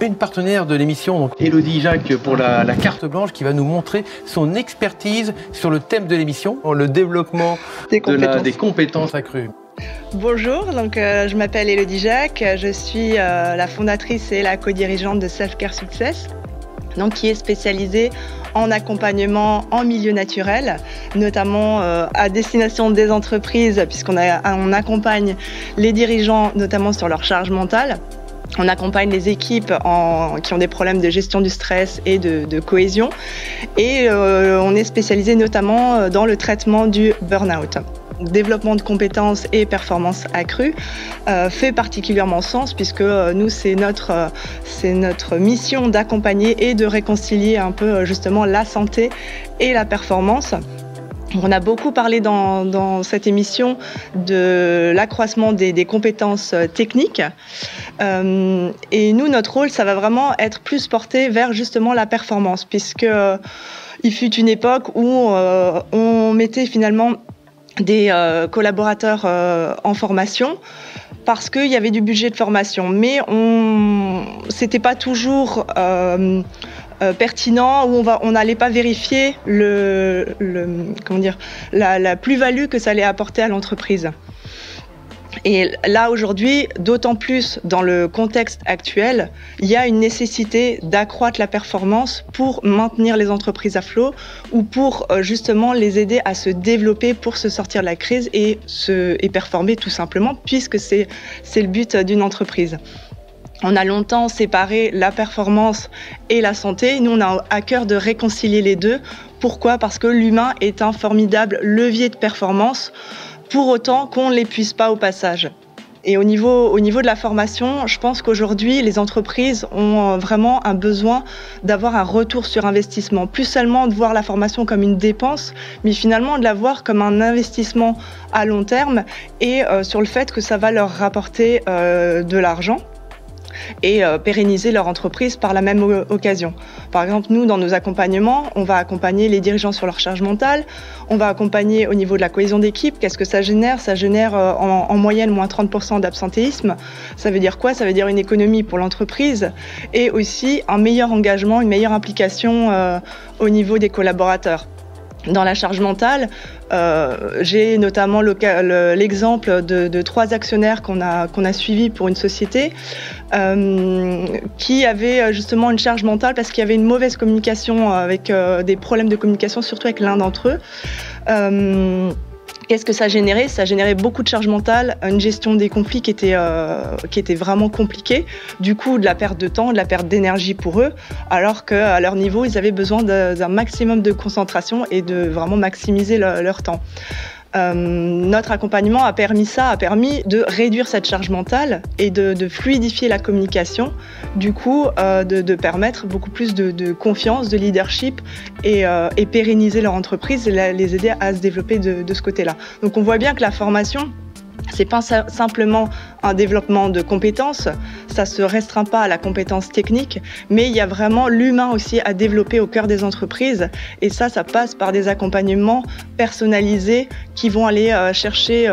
Une partenaire de l'émission, donc Élodie Jacques, pour la carte blanche, qui va nous montrer son expertise sur le thème de l'émission, le développement des compétences accrues. Bonjour, donc je m'appelle Élodie Jacques, je suis la fondatrice et la co-dirigeante de Self-Care Success, donc qui est spécialisée en accompagnement en milieu naturel, notamment à destination des entreprises, puisqu'on accompagne les dirigeants notamment sur leur charge mentale. On accompagne les équipes qui ont des problèmes de gestion du stress et de cohésion. Et on est spécialisé notamment dans le traitement du burn-out. Développement de compétences et performances accrues fait particulièrement sens puisque nous, c'est notre mission d'accompagner et de réconcilier un peu justement la santé et la performance. On a beaucoup parlé dans cette émission de l'accroissement des compétences techniques. Et nous, notre rôle, ça va vraiment être plus porté vers justement la performance, puisque il fut une époque où on mettait finalement des collaborateurs en formation parce qu'il y avait du budget de formation. Mais c'était pas toujours pertinent, où on n'allait pas vérifier la plus-value que ça allait apporter à l'entreprise. Et là, aujourd'hui, d'autant plus dans le contexte actuel, il y a une nécessité d'accroître la performance pour maintenir les entreprises à flot ou pour justement les aider à se développer pour se sortir de la crise et performer tout simplement, puisque c'est le but d'une entreprise. On a longtemps séparé la performance et la santé. Nous, on a à cœur de réconcilier les deux. Pourquoi ? Parce que l'humain est un formidable levier de performance, pour autant qu'on ne l'épuise pas au passage. Et au niveau de la formation, je pense qu'aujourd'hui, les entreprises ont vraiment un besoin d'avoir un retour sur investissement. Plus seulement de voir la formation comme une dépense, mais finalement de la voir comme un investissement à long terme et sur le fait que ça va leur rapporter de l'argent et pérenniser leur entreprise par la même occasion. Par exemple, nous, dans nos accompagnements, on va accompagner les dirigeants sur leur charge mentale, on va accompagner au niveau de la cohésion d'équipe. Qu'est-ce que ça génère ? Ça génère en moyenne moins 30% d'absentéisme. Ça veut dire quoi ? Ça veut dire une économie pour l'entreprise et aussi un meilleur engagement, une meilleure implication au niveau des collaborateurs. Dans la charge mentale, j'ai notamment l'exemple de 3 actionnaires qu'on a suivis pour une société qui avaient justement une charge mentale parce qu'il y avait une mauvaise communication avec des problèmes de communication, surtout avec l'un d'entre eux. Qu'est-ce que ça générait ? Ça générait beaucoup de charge mentale, une gestion des conflits qui était vraiment compliquée, du coup de la perte de temps, de la perte d'énergie pour eux, alors qu'à leur niveau, ils avaient besoin d'un maximum de concentration et de vraiment maximiser leur temps. Notre accompagnement a permis de réduire cette charge mentale et de fluidifier la communication, du coup de permettre beaucoup plus de confiance, de leadership et pérenniser leur entreprise et les aider à se développer de ce côté-là. Donc on voit bien que la formation, c'est pas simplement un développement de compétences, ça se restreint pas à la compétence technique, mais il y a vraiment l'humain aussi à développer au cœur des entreprises. Et ça passe par des accompagnements personnalisés qui vont aller chercher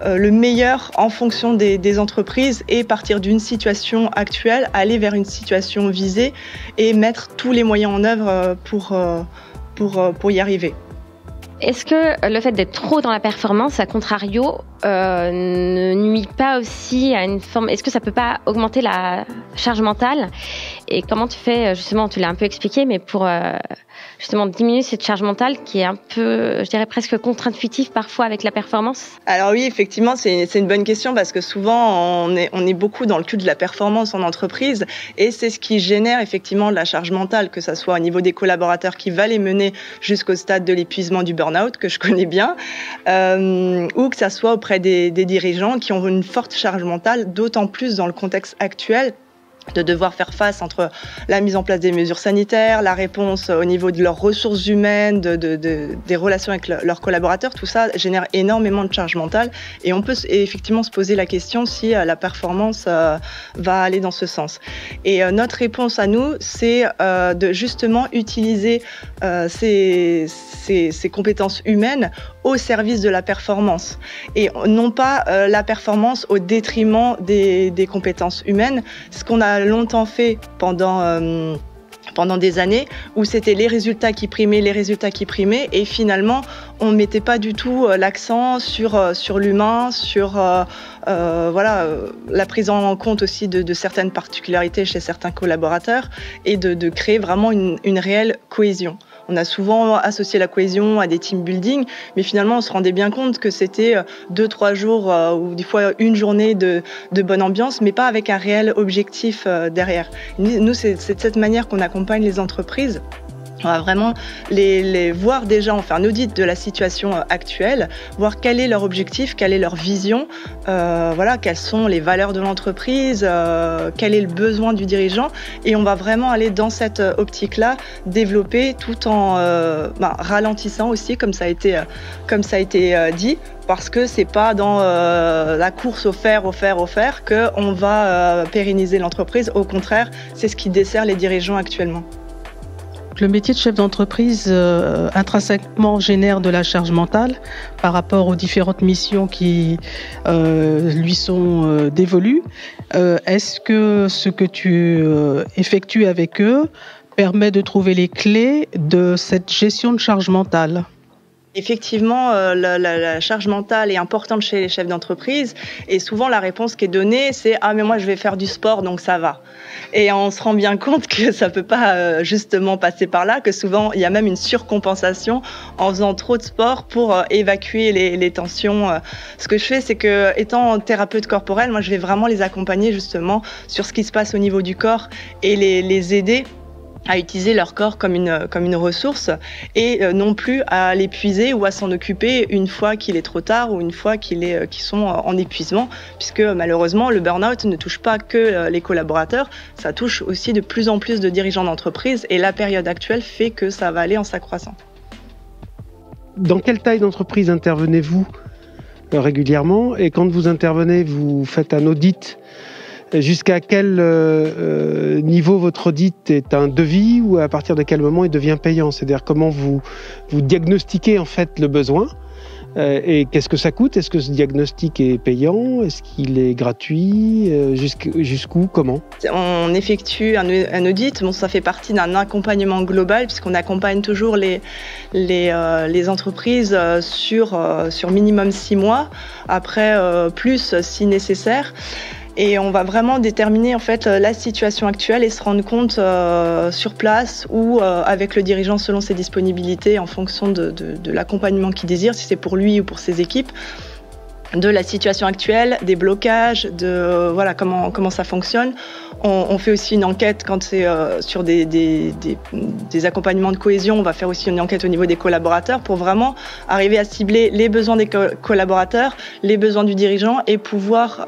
le meilleur en fonction des entreprises et partir d'une situation actuelle, aller vers une situation visée et mettre tous les moyens en œuvre pour y arriver. Est-ce que le fait d'être trop dans la performance, à contrario, ne nuit pas aussi à une forme... Est-ce que ça peut pas augmenter la charge mentale ? Et comment tu fais, justement, tu l'as un peu expliqué, mais pour justement diminuer cette charge mentale qui est un peu, je dirais presque contre-intuitive parfois avec la performance ? Alors oui, effectivement, c'est une bonne question parce que souvent, on est beaucoup dans le culte de la performance en entreprise et c'est ce qui génère effectivement de la charge mentale, que ça soit au niveau des collaborateurs qui va les mener jusqu'au stade de l'épuisement du burn-out, que je connais bien, ou que ça soit auprès des dirigeants qui ont une forte charge mentale, d'autant plus dans le contexte actuel de devoir faire face entre la mise en place des mesures sanitaires, la réponse au niveau de leurs ressources humaines, des relations avec leurs collaborateurs, tout ça génère énormément de charge mentale et on peut effectivement se poser la question si la performance va aller dans ce sens. Et notre réponse à nous, c'est de justement utiliser ces compétences humaines au service de la performance et non pas la performance au détriment des compétences humaines, ce qu'on a longtemps fait pendant des années où c'était les résultats qui primaient et finalement on ne mettait pas du tout l'accent sur l'humain, sur la prise en compte aussi de certaines particularités chez certains collaborateurs et de créer vraiment une réelle cohésion. On a souvent associé la cohésion à des team building, mais finalement, on se rendait bien compte que c'était 2-3 jours ou des fois une journée de bonne ambiance, mais pas avec un réel objectif derrière. Nous, c'est de cette manière qu'on accompagne les entreprises. On va vraiment les voir déjà, on fait un audit de la situation actuelle, voir quel est leur objectif, quelle est leur vision, quelles sont les valeurs de l'entreprise, quel est le besoin du dirigeant. Et on va vraiment aller dans cette optique-là, développer tout en ralentissant aussi, comme ça a été dit, parce que c'est pas dans la course au faire qu'on va pérenniser l'entreprise. Au contraire, c'est ce qui dessert les dirigeants actuellement. Le métier de chef d'entreprise intrinsèquement génère de la charge mentale par rapport aux différentes missions qui lui sont dévolues. Est-ce que ce que tu effectues avec eux permet de trouver les clés de cette gestion de charge mentale ? Effectivement, la charge mentale est importante chez les chefs d'entreprise et souvent la réponse qui est donnée, c'est « Ah mais moi je vais faire du sport donc ça va ». Et on se rend bien compte que ça peut pas justement passer par là, que souvent il y a même une surcompensation en faisant trop de sport pour évacuer les tensions. Ce que je fais, c'est que étant thérapeute corporelle, moi je vais vraiment les accompagner justement sur ce qui se passe au niveau du corps et les aider à utiliser leur corps comme une ressource et non plus à l'épuiser ou à s'en occuper une fois qu'il est trop tard ou une fois qu'ils sont en épuisement, puisque malheureusement le burn-out ne touche pas que les collaborateurs, ça touche aussi de plus en plus de dirigeants d'entreprise et la période actuelle fait que ça va aller en s'accroissant. Dans quelle taille d'entreprise intervenez-vous régulièrement et quand vous intervenez, vous faites un audit? Jusqu'à quel niveau votre audit est un devis ou à partir de quel moment il devient payant? C'est-à-dire comment vous diagnostiquez en fait le besoin et qu'est-ce que ça coûte? Est-ce que ce diagnostic est payant? Est-ce qu'il est gratuit? Jusqu'où? Comment? On effectue un audit. Bon, ça fait partie d'un accompagnement global puisqu'on accompagne toujours les entreprises sur minimum 6 mois, après plus si nécessaire. Et on va vraiment déterminer en fait la situation actuelle et se rendre compte sur place ou avec le dirigeant selon ses disponibilités en fonction de l'accompagnement qu'il désire, si c'est pour lui ou pour ses équipes, de la situation actuelle, des blocages, de comment ça fonctionne. On fait aussi une enquête quand c'est sur des accompagnements de cohésion. On va faire aussi une enquête au niveau des collaborateurs pour vraiment arriver à cibler les besoins des collaborateurs, les besoins du dirigeant et pouvoir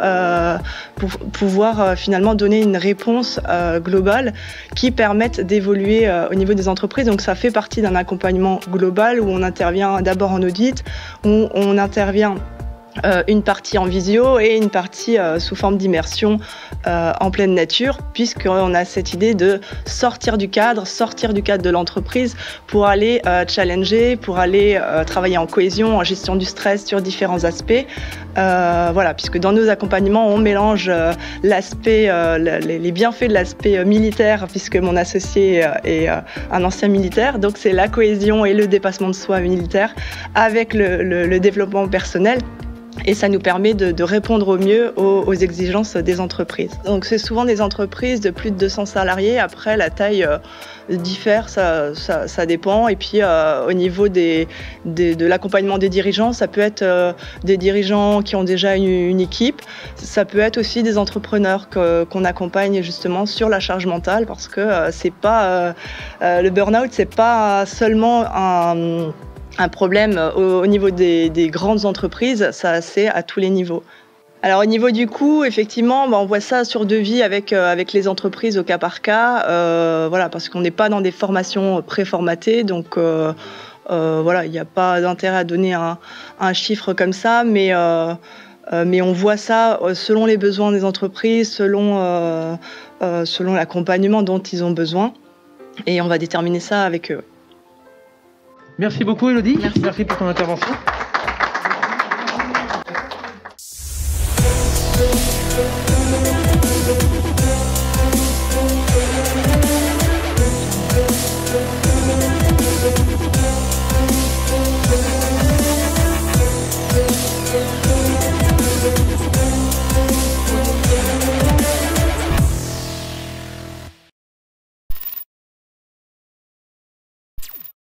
finalement donner une réponse globale qui permette d'évoluer au niveau des entreprises. Donc ça fait partie d'un accompagnement global où on intervient d'abord en audit, où on intervient une partie en visio et une partie sous forme d'immersion en pleine nature, puisqu'on a cette idée de sortir du cadre de l'entreprise pour aller challenger, pour aller travailler en cohésion, en gestion du stress sur différents aspects. Puisque dans nos accompagnements, on mélange l'aspect, les bienfaits de l'aspect militaire, puisque mon associé est un ancien militaire, donc c'est la cohésion et le dépassement de soi militaire avec le développement personnel. Et ça nous permet de répondre au mieux aux exigences des entreprises. Donc c'est souvent des entreprises de plus de 200 salariés. Après, la taille diffère, ça dépend. Et puis au niveau de l'accompagnement des dirigeants, ça peut être des dirigeants qui ont déjà une équipe. Ça peut être aussi des entrepreneurs qu'on accompagne justement sur la charge mentale, parce que c'est pas le burn-out, c'est pas seulement un problème au niveau des grandes entreprises, ça c'est à tous les niveaux. Alors au niveau du coût, effectivement, on voit ça sur devis avec les entreprises au cas par cas, voilà, parce qu'on n'est pas dans des formations préformatées, donc voilà, il n'y a pas d'intérêt à donner un chiffre comme ça, mais on voit ça selon les besoins des entreprises, selon l'accompagnement dont ils ont besoin, et on va déterminer ça avec eux. Merci beaucoup Élodie, merci pour ton intervention.